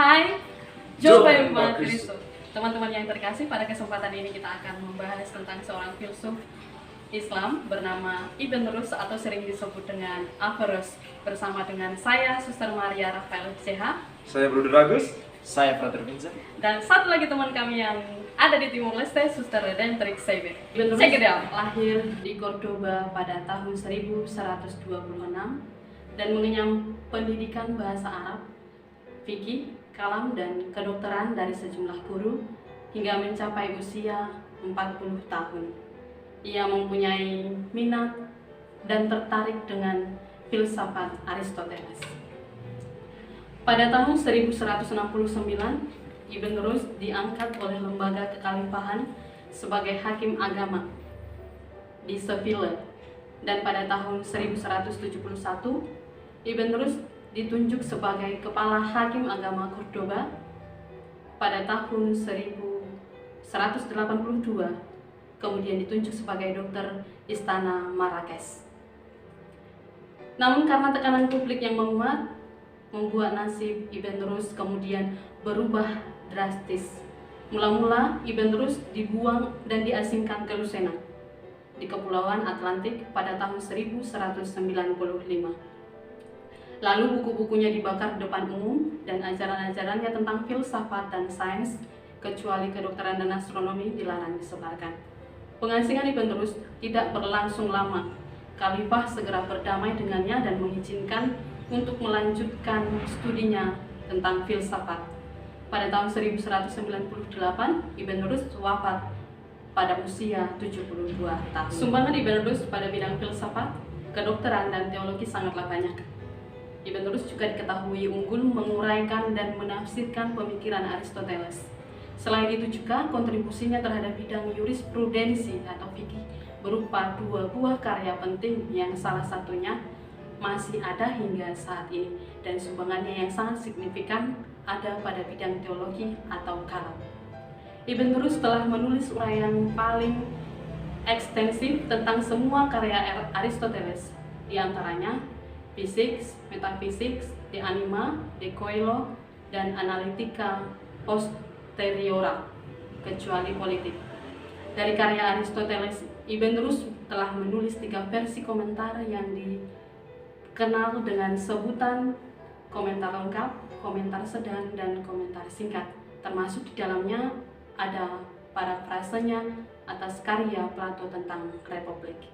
Hai, Jumpa Jumpa Kristo. Teman-teman yang terkasih, pada kesempatan ini kita akan membahas tentang seorang filsuf Islam bernama Ibn Rus atau sering disebut dengan Averroes, bersama dengan saya, Suster Maria Rafael CH, Saya Bruder Agus. Saya Frater Vincent. dan satu lagi teman kami yang ada di Timur Leste, Suster Redentrix Sebe. Ibn Rus lahir di Cordoba pada tahun 1126 dan mengenyam pendidikan bahasa Arab, fikih, kalam, dan kedokteran dari sejumlah guru hingga mencapai usia 40 tahun. Ia mempunyai minat dan tertarik dengan filsafat Aristoteles. Pada tahun 1169, Ibn Rus diangkat oleh lembaga kekhalifahan sebagai hakim agama di Seville, dan pada tahun 1171 Ibn Rus ditunjuk sebagai kepala hakim agama Cordoba. Pada tahun 1182 kemudian ditunjuk sebagai dokter istana Marrakesh. Namun karena tekanan publik yang menguat, membuat nasib Ibn Rus kemudian berubah drastis. Mula-mula Ibn Rus dibuang dan diasingkan ke Lucena di Kepulauan Atlantik pada tahun 1195. Lalu buku-bukunya dibakar depan umum dan ajaran-ajarannya tentang filsafat dan sains, kecuali kedokteran dan astronomi, dilarang disebarkan. Pengasingan Ibn Rus tidak berlangsung lama. Khalifah segera berdamai dengannya dan mengizinkan untuk melanjutkan studinya tentang filsafat. Pada tahun 1198, Ibn Rus wafat pada usia 72 tahun. Sumbangan Ibn Rus pada bidang filsafat, kedokteran, dan teologi sangatlah banyak. Ibn Rus juga diketahui unggul menguraikan dan menafsirkan pemikiran Aristoteles. Selain itu juga kontribusinya terhadap bidang jurisprudensi atau fikih berupa 2 buah karya penting yang salah satunya masih ada hingga saat ini, dan sumbangannya yang sangat signifikan ada pada bidang teologi atau kalam. Ibn Rus telah menulis uraian paling ekstensif tentang semua karya Aristoteles, di antaranya Physics, Metaphysics, De Anima, De Coelo, dan Analytica Posteriora, kecuali politik. Dari karya Aristoteles, Ibn Rus telah menulis 3 versi komentar yang dikenal dengan sebutan komentar lengkap, komentar sedang, dan komentar singkat. Termasuk di dalamnya ada parafrasenya atas karya Plato tentang Republik.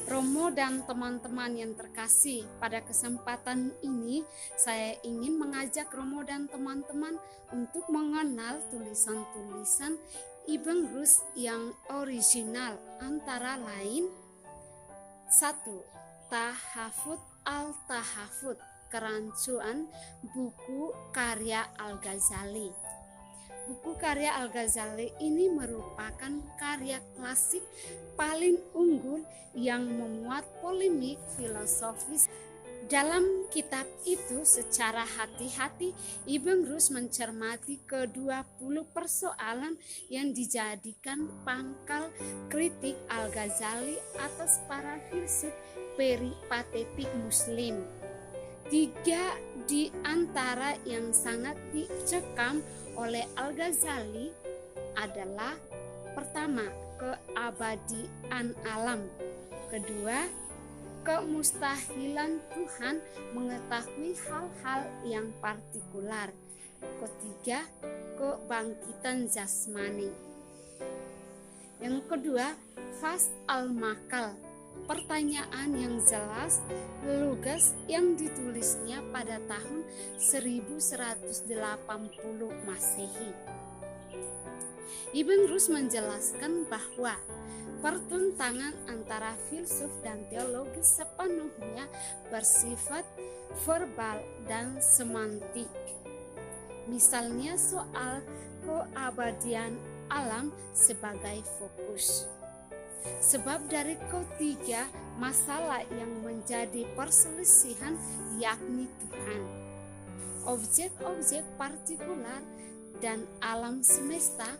Romo dan teman-teman yang terkasih, pada kesempatan ini saya ingin mengajak Romo dan teman-teman untuk mengenal tulisan-tulisan Ibn Rus yang original, antara lain 1. Tahafut al-Tahafut, kerancuan buku karya Al-Ghazali. Buku karya Al-Ghazali ini merupakan karya klasik paling unggul yang memuat polemik filosofis. Dalam kitab itu secara hati-hati Ibn Rus mencermati ke-20 persoalan yang dijadikan pangkal kritik Al-Ghazali atas para filsuf peripatetik Muslim. 3 di antara yang sangat dicekam oleh Al-Ghazali adalah: pertama, keabadian alam; kedua, kemustahilan Tuhan mengetahui hal-hal yang partikular; ketiga, kebangkitan jasmani. Yang kedua, Fas al-Makal, pertanyaan yang jelas, lugas, yang ditulisnya pada tahun 1180 Masehi. Ibn Rus menjelaskan bahwa pertentangan antara filsuf dan teologi sepenuhnya bersifat verbal dan semantik. Misalnya soal keabadian alam sebagai fokus. Sebab dari ketiga masalah yang menjadi perselisihan, yakni Tuhan, objek-objek partikular, dan alam semesta,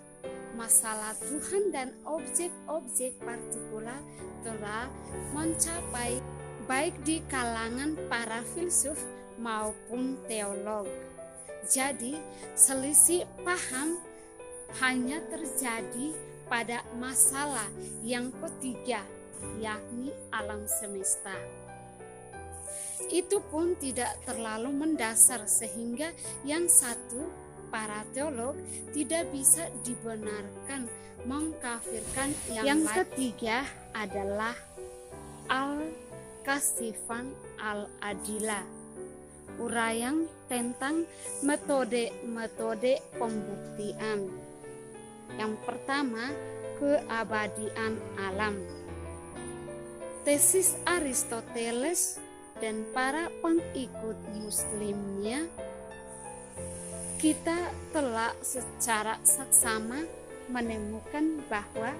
masalah Tuhan dan objek-objek partikular telah mencapai baik di kalangan para filsuf maupun teolog. Jadi, selisih paham hanya terjadi pada masalah yang ketiga, yakni alam semesta. Itu pun tidak terlalu mendasar sehingga yang satu, para teolog, tidak bisa dibenarkan mengkafirkan yang ketiga adalah Al-Kasifan Al-Adilah, uraian tentang metode-metode pembuktian. Yang pertama, keabadian alam. Tesis Aristoteles dan para pengikut muslimnya, kita telah secara saksama menemukan bahwa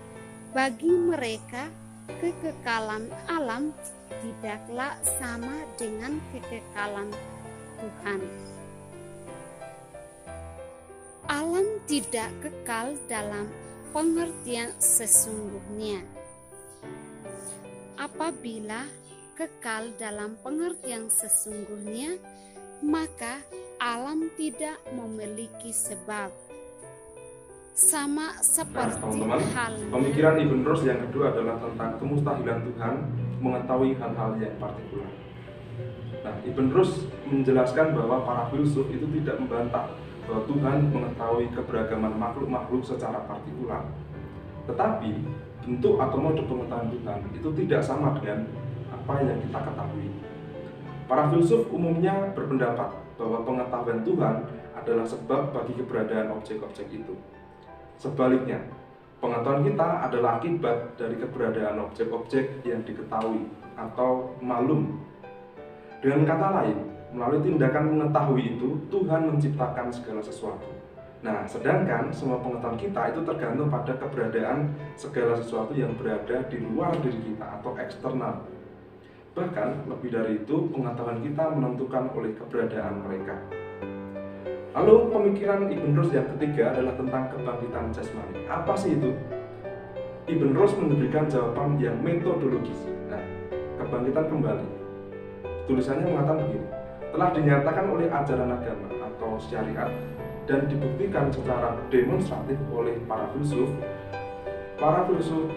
bagi mereka kekekalan alam tidaklah sama dengan kekekalan Tuhan. Alam tidak kekal dalam pengertian sesungguhnya. Apabila kekal dalam pengertian sesungguhnya, maka alam tidak memiliki sebab. Sama seperti teman-teman, halnya pemikiran Ibn Rushd yang kedua adalah tentang kemustahilan Tuhan mengetahui hal-hal yang partikular. Nah, Ibn Rushd menjelaskan bahwa para filsuf itu tidak membantah bahwa Tuhan mengetahui keberagaman makhluk-makhluk secara partikular. Tetapi bentuk atau mode pengetahuan Tuhan itu tidak sama dengan apa yang kita ketahui. Para filsuf umumnya berpendapat bahwa pengetahuan Tuhan adalah sebab bagi keberadaan objek-objek itu. Sebaliknya, pengetahuan kita adalah akibat dari keberadaan objek-objek yang diketahui atau malum. Dengan kata lain, melalui tindakan mengetahui itu, Tuhan menciptakan segala sesuatu. Nah, sedangkan semua pengetahuan kita itu tergantung pada keberadaan segala sesuatu yang berada di luar diri kita atau eksternal. Bahkan, lebih dari itu, pengetahuan kita menentukan oleh keberadaan mereka. Lalu pemikiran Ibn Rushd yang ketiga adalah tentang kebangkitan jasmani. Apa sih itu? Ibn Rushd memberikan jawaban yang metodologis. Nah, kebangkitan kembali. Tulisannya mengatakan begini: telah dinyatakan oleh ajaran agama atau syariat dan dibuktikan secara demonstratif oleh para filsuf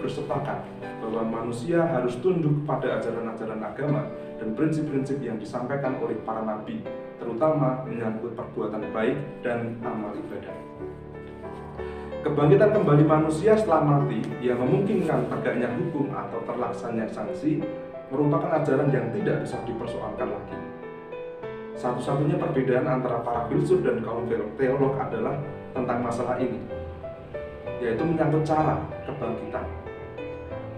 bersepakat bahwa manusia harus tunduk pada ajaran-ajaran agama dan prinsip-prinsip yang disampaikan oleh para nabi, terutama menyangkut perbuatan baik dan amal ibadah. Kebangkitan kembali manusia setelah mati yang memungkinkan tegaknya hukum atau terlaksananya sanksi merupakan ajaran yang tidak bisa dipersoalkan lagi. Satu-satunya perbedaan antara para filsuf dan kaum teolog adalah tentang masalah ini, yaitu menyangkut cara kebangkitan.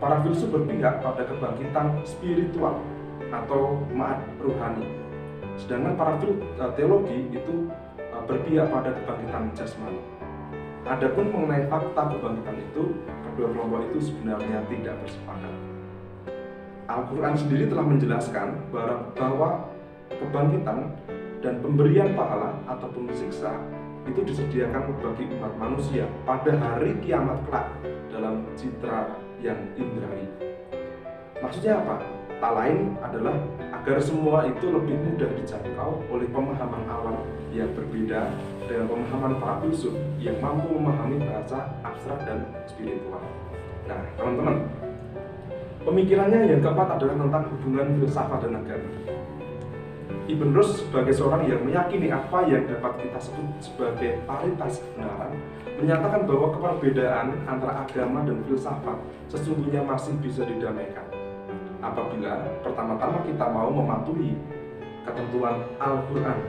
Para filsuf berpihak pada kebangkitan spiritual atau ma'ad ruhani, sedangkan para teologi itu berpihak pada kebangkitan jasmani. Adapun mengenai fakta kebangkitan itu, kedua kelompok itu sebenarnya tidak bersepakat. Al-Quran sendiri telah menjelaskan bahwa kebangkitan dan pemberian pahala ataupun siksa itu disediakan bagi umat manusia pada hari kiamat kelak dalam citra yang indrawi. Maksudnya apa? Tak lain adalah agar semua itu lebih mudah dijangkau oleh pemahaman awam yang berbeda dengan pemahaman para filsuf yang mampu memahami bahasa abstrak dan spiritual. Nah, teman-teman, pemikirannya yang keempat adalah tentang hubungan filsafat dan agama. Ibn Rushd sebagai seorang yang meyakini apa yang dapat kita sebut sebagai paritas kebenaran, menyatakan bahwa perbedaan antara agama dan filsafat sesungguhnya masih bisa didamaikan apabila pertama-tama kita mau mematuhi ketentuan Al-Quran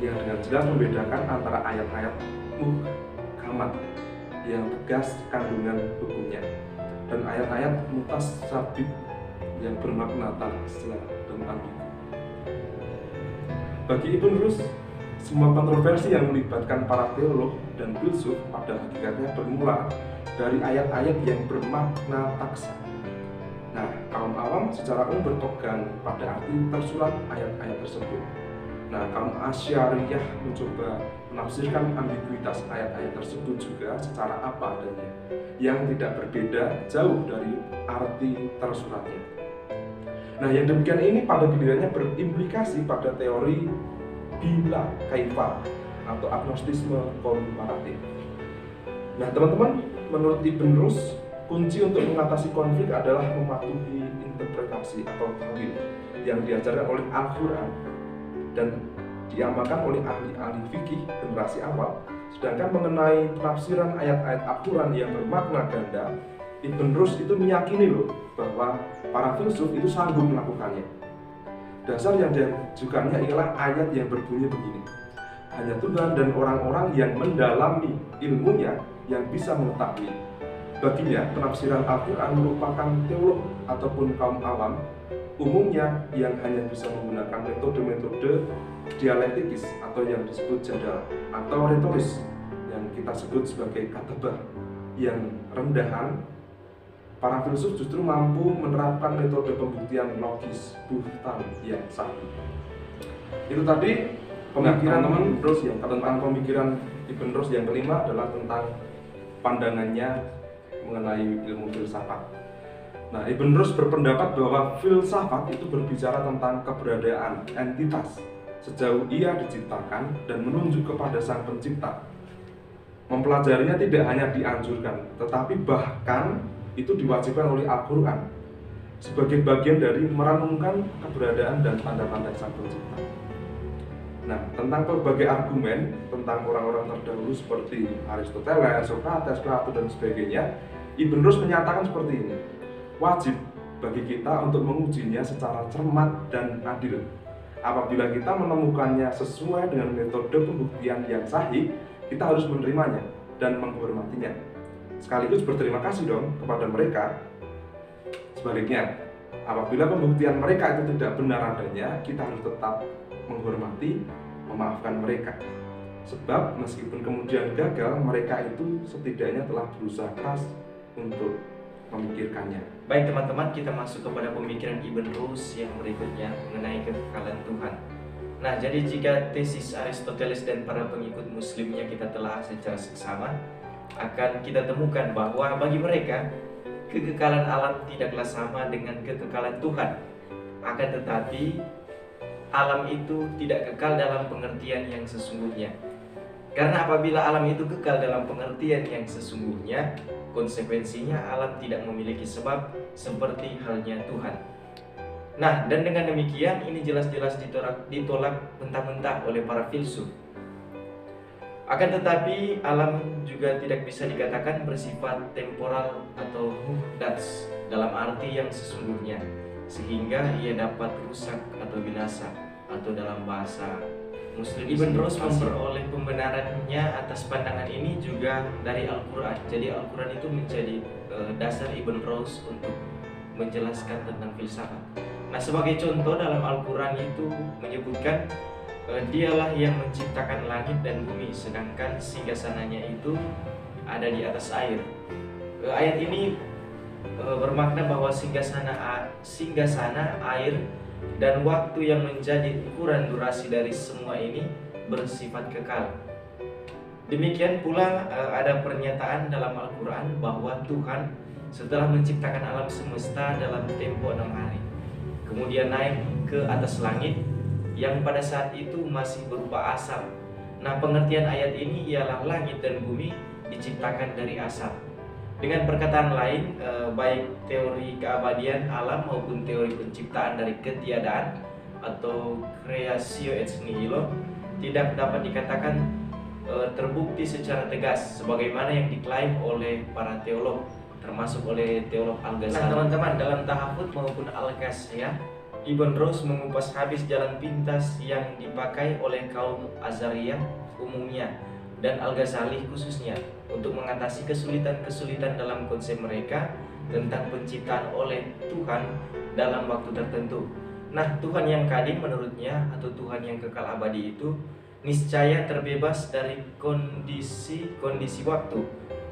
yang dengan jelas membedakan antara ayat-ayat muhkamat yang tegas kandungan hukumnya dan ayat-ayat mutasabit yang bermakna taksila dan ambigu. Bagi Ibn Rushd, semua kontroversi yang melibatkan para teolog dan filsuf pada hakikatnya bermula dari ayat-ayat yang bermakna taksa. Nah, kaum awam secara umum berpegang pada arti tersurat ayat-ayat tersebut. Nah, kaum Asy'ariyah mencoba menafsirkan ambiguitas ayat-ayat tersebut juga secara apa adanya, yang tidak berbeda jauh dari arti tersuratnya. Nah, yang demikian ini pada gilirannya berimplikasi pada teori bila kaifa atau agnostisme komparatif. Nah teman-teman, menurut Ibn Rushd, kunci untuk mengatasi konflik adalah mematuhi interpretasi atau ta'wil yang diajarkan oleh Al-Quran dan diamalkan oleh ahli-ahli fikih generasi awal. Sedangkan mengenai penafsiran ayat-ayat Al-Quran yang bermakna ganda, Ibn Rushd itu meyakini loh bahwa para filsuf itu sanggup melakukannya. Dasar yang diajukannya ialah ayat yang berbunyi begini: hanya Tuhan dan orang-orang yang mendalami ilmunya yang bisa mengetahui. Baginya, penafsiran Al-Quran merupakan teolog ataupun kaum awam umumnya yang hanya bisa menggunakan metode-metode dialektikis atau yang disebut jadal atau retoris yang kita sebut sebagai katabah yang rendahan. Para filsuf justru mampu menerapkan metode pembuktian logis buhtan yang sahih. Itu tadi pemikiran Ibn Rushd tentang pemikiran Ibn Rushd. Yang kelima adalah tentang pandangannya mengenai ilmu filsafat. Nah, Ibn Rushd berpendapat bahwa filsafat itu berbicara tentang keberadaan entitas sejauh ia diciptakan dan menunjuk kepada Sang Pencipta. Mempelajarinya tidak hanya dianjurkan, tetapi bahkan itu diwajibkan oleh Al-Quran sebagai bagian dari merenungkan keberadaan dan tanda-tanda Sang Pencipta. Nah, tentang berbagai argumen tentang orang-orang terdahulu seperti Aristoteles, Socrates, Plato, dan sebagainya, Ibn Rushd menyatakan seperti ini: wajib bagi kita untuk mengujinya secara cermat dan adil. Apabila kita menemukannya sesuai dengan metode pembuktian yang sahih, kita harus menerimanya dan menghormatinya. Sekaligus berterima kasih dong kepada mereka. Sebaliknya, apabila pembuktian mereka itu tidak benar adanya, kita harus tetap menghormati, memaafkan mereka. Sebab meskipun kemudian gagal, mereka itu setidaknya telah berusaha keras untuk memikirkannya. Baik teman-teman, kita masuk kepada pemikiran Ibn Rushd yang berikutnya mengenai kekekalan Tuhan. Nah, jadi jika tesis Aristoteles dan para pengikut muslimnya kita telah secara seksama, akan kita temukan bahwa bagi mereka kekekalan alam tidaklah sama dengan kekekalan Tuhan. Akan tetapi alam itu tidak kekal dalam pengertian yang sesungguhnya. Karena apabila alam itu kekal dalam pengertian yang sesungguhnya, konsekuensinya alam tidak memiliki sebab seperti halnya Tuhan. Nah, dan dengan demikian ini jelas-jelas ditolak mentah-mentah oleh para filsuf. Akan tetapi alam juga tidak bisa dikatakan bersifat temporal atau muhdats dalam arti yang sesungguhnya, sehingga ia dapat rusak atau binasa, atau dalam bahasa Muslim Ibn Rushd memperoleh pembenarannya atas pandangan ini juga dari Al-Quran. Jadi Al-Quran itu menjadi dasar Ibn Rushd untuk menjelaskan tentang filsafat. Nah, sebagai contoh dalam Al-Quran itu menyebutkan dialah yang menciptakan langit dan bumi, sedangkan singgasananya itu ada di atas air. Ayat ini bermakna bahwa singgasana air dan waktu yang menjadi ukuran durasi dari semua ini bersifat kekal. Demikian pula ada pernyataan dalam Al-Quran bahwa Tuhan setelah menciptakan alam semesta dalam tempo 6 hari, kemudian naik ke atas langit yang pada saat itu masih berupa asap. Nah, pengertian ayat ini ialah langit dan bumi diciptakan dari asap. Dengan perkataan lain, baik teori keabadian alam maupun teori penciptaan dari ketiadaan atau creatio ex nihilo tidak dapat dikatakan terbukti secara tegas sebagaimana yang diklaim oleh para teolog, termasuk oleh teolog Al-Ghazali. Nah, teman-teman, dalam tahafut maupun Al-Ghazali, Ibn Rushd mengupas habis jalan pintas yang dipakai oleh kaum Azariyah umumnya dan Al-Ghazali khususnya untuk mengatasi kesulitan-kesulitan dalam konsep mereka tentang penciptaan oleh Tuhan dalam waktu tertentu. Nah, Tuhan yang kadim menurutnya atau Tuhan yang kekal abadi itu niscaya terbebas dari kondisi waktu.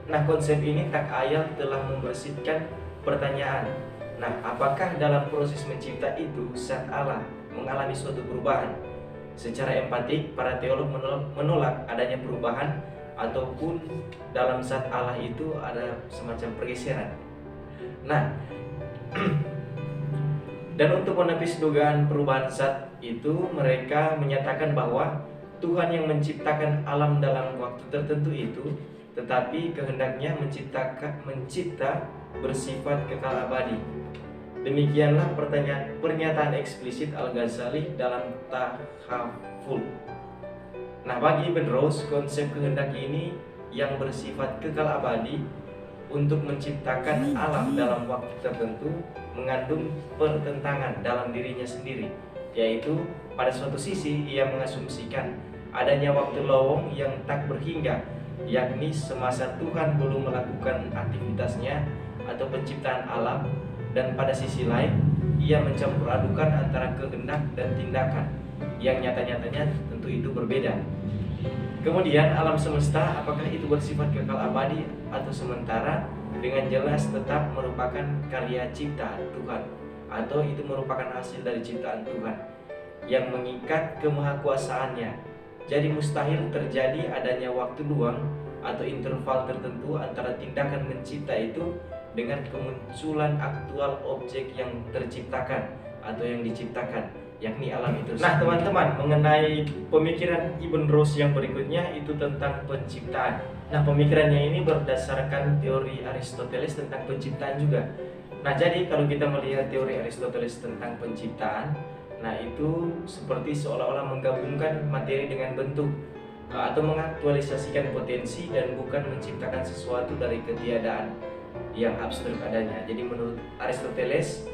Nah, konsep ini tak ayal telah membersihkan pertanyaan. Nah, apakah dalam proses mencipta itu zat Allah mengalami suatu perubahan? Secara empatik, para teolog menolak adanya perubahan ataupun dalam zat Allah itu ada semacam pergeseran. Nah, dan untuk menepis dugaan perubahan zat itu mereka menyatakan bahwa Tuhan yang menciptakan alam dalam waktu tertentu itu, tetapi kehendaknya mencipta bersifat kekal abadi. Demikianlah pernyataan eksplisit Al-Ghazali dalam Tahaful. Nah, bagi Ibn Rus, konsep kehendak ini yang bersifat kekal abadi untuk menciptakan alam dalam waktu tertentu mengandung pertentangan dalam dirinya sendiri, yaitu pada suatu sisi ia mengasumsikan adanya waktu lowong yang tak berhingga, yakni semasa Tuhan belum melakukan aktivitasnya atau penciptaan alam, dan pada sisi lain ia mencampur adukan antara kehendak dan tindakan yang nyata-nyatanya tentu itu berbeda. Kemudian alam semesta, apakah itu bersifat kekal abadi atau sementara, dengan jelas tetap merupakan karya ciptaan Tuhan, atau itu merupakan hasil dari ciptaan Tuhan yang mengikat kemahakuasaannya. Jadi mustahil terjadi adanya waktu luang atau interval tertentu antara tindakan mencipta itu dengan kemunculan aktual objek yang terciptakan atau yang diciptakan, yakni alam itu. Nah teman-teman, mengenai pemikiran Ibn Rus yang berikutnya itu tentang penciptaan. Nah pemikirannya ini berdasarkan teori Aristoteles tentang penciptaan juga. Nah jadi kalau kita melihat teori Aristoteles tentang penciptaan, nah itu seperti seolah-olah menggabungkan materi dengan bentuk, atau mengaktualisasikan potensi dan bukan menciptakan sesuatu dari ketiadaan yang abstrak adanya. Jadi menurut Aristoteles,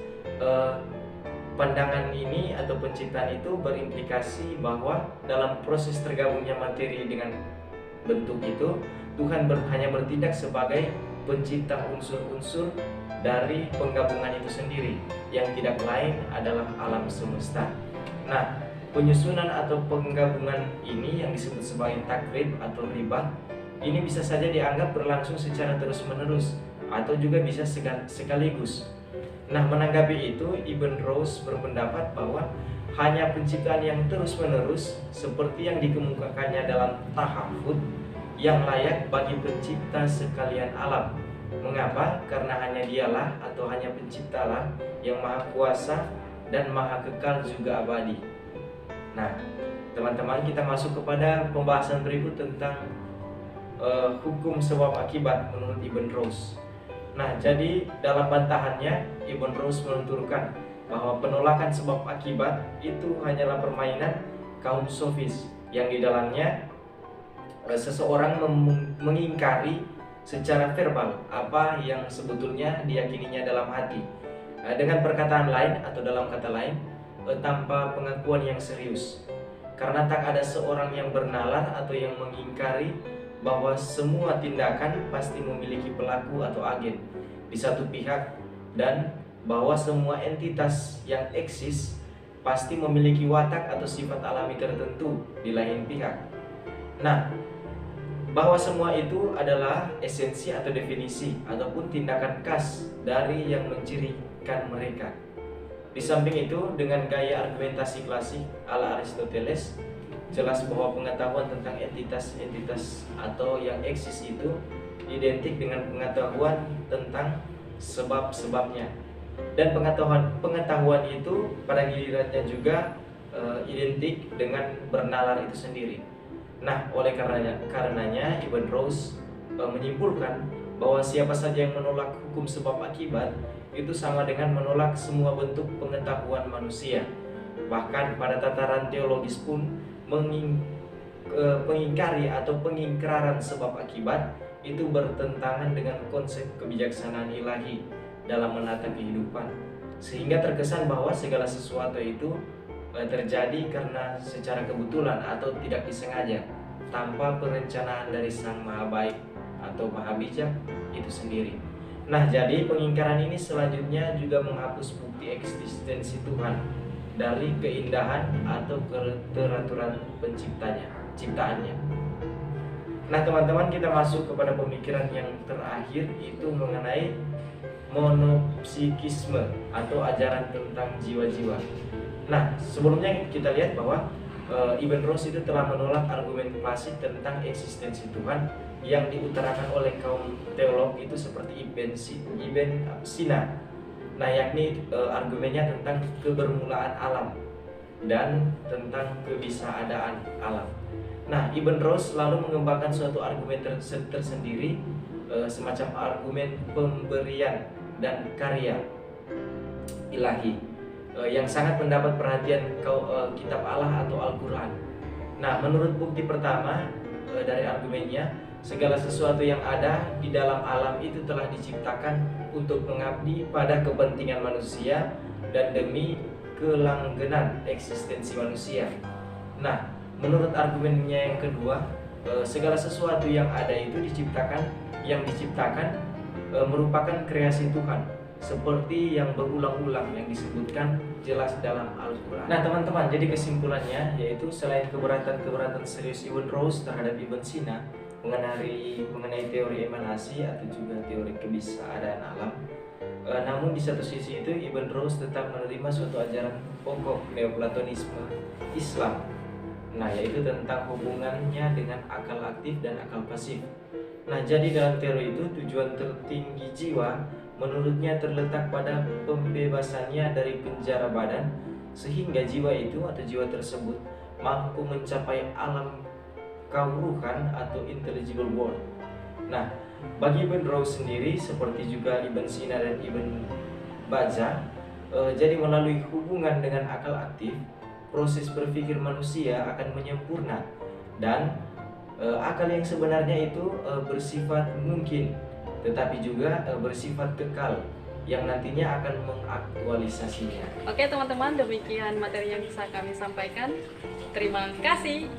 pandangan ini atau penciptaan itu berimplikasi bahwa dalam proses tergabungnya materi dengan bentuk itu, Tuhan hanya bertindak sebagai pencipta unsur-unsur dari penggabungan itu sendiri, yang tidak lain adalah alam semesta. Nah, penyusunan atau penggabungan ini yang disebut sebagai takrib atau ribah, ini bisa saja dianggap berlangsung secara terus-menerus atau juga bisa sekaligus. Nah, menanggapi itu, Ibn Rus berpendapat bahwa hanya penciptaan yang terus-menerus seperti yang dikemukakannya dalam Tahafut yang layak bagi pencipta sekalian alam. Mengapa? Karena hanya dialah atau hanya penciptalah yang maha kuasa dan maha kekal juga abadi. Nah, teman-teman, kita masuk kepada pembahasan berikut tentang hukum sebab akibat menurut Ibn Rus. Nah, jadi dalam bantahannya Ibn Rus menuturkan bahwa penolakan sebab akibat itu hanyalah permainan kaum sofis yang di dalamnya seseorang mengingkari secara verbal apa yang sebetulnya diyakininya dalam hati, dengan perkataan lain atau dalam kata lain tanpa pengakuan yang serius. Karena tak ada seorang yang bernalar atau yang mengingkari bahwa semua tindakan pasti memiliki pelaku atau agen di satu pihak, dan bahwa semua entitas yang eksis pasti memiliki watak atau sifat alami tertentu di lain pihak. Nah, bahwa semua itu adalah esensi atau definisi ataupun tindakan khas dari yang mencirikan mereka. Di samping itu, dengan gaya argumentasi klasik ala Aristoteles, jelas bahwa pengetahuan tentang entitas-entitas atau yang eksis itu identik dengan pengetahuan tentang sebab-sebabnya, dan pengetahuan itu pada gilirannya juga identik dengan bernalar itu sendiri. Nah, oleh karenanya Ibn Rus menyimpulkan bahwa siapa saja yang menolak hukum sebab akibat itu sama dengan menolak semua bentuk pengetahuan manusia. Bahkan pada tataran teologis pun mengingkari atau pengingkaran sebab akibat itu bertentangan dengan konsep kebijaksanaan ilahi dalam menata kehidupan, sehingga terkesan bahwa segala sesuatu itu terjadi karena secara kebetulan atau tidak disengaja tanpa perencanaan dari Sang Maha Baik atau Maha Bijak itu sendiri. Nah, jadi pengingkaran ini selanjutnya juga menghapus bukti eksistensi Tuhan dari keindahan atau keteraturan ciptaannya. Nah, teman-teman, kita masuk kepada pemikiran yang terakhir, itu mengenai monopsikisme atau ajaran tentang jiwa-jiwa. Nah, sebelumnya kita lihat bahwa Ibn Rus itu telah menolak argumen klasik tentang eksistensi Tuhan yang diutarakan oleh kaum teolog itu seperti Ibn Sina. Nah, yakni argumennya tentang kebermulaan alam. dan tentang kebisaadaan alam. Nah, Ibn Rushd selalu mengembangkan suatu argumen tersendiri, semacam argumen pemberian dan karya ilahi, yang sangat mendapat perhatian kitab Allah atau Al-Quran. Nah, menurut bukti pertama dari argumennya, segala sesuatu yang ada di dalam alam itu telah diciptakan untuk mengabdi pada kepentingan manusia dan demi kelanggengan eksistensi manusia. Nah, menurut argumennya yang kedua, segala sesuatu yang ada itu yang diciptakan merupakan kreasi Tuhan, seperti yang berulang-ulang yang disebutkan jelas dalam Al-Quran. Nah teman-teman, jadi kesimpulannya yaitu selain keberatan serius Ibn Rushd terhadap Ibn Sina mengenai teori emanasi atau juga teori kebisaadaan alam, namun di satu sisi itu Ibn Rushd tetap menerima suatu ajaran pokok Neoplatonisme Islam, nah yaitu tentang hubungannya dengan akal aktif dan akal pasif. Nah, jadi dalam teori itu tujuan tertinggi jiwa menurutnya terletak pada pembebasannya dari penjara badan, sehingga jiwa itu atau jiwa tersebut mampu mencapai alam kauruhan atau intelligible world. Nah, bagi Ibn Rushd sendiri seperti juga Ibn Sina dan Ibn Bajjah, jadi melalui hubungan dengan akal aktif, proses berpikir manusia akan menyempurna dan akal yang sebenarnya itu bersifat mungkin, tetapi juga bersifat kekal yang nantinya akan mengaktualisasinya. Oke teman-teman, demikian materi yang bisa kami sampaikan. Terima kasih.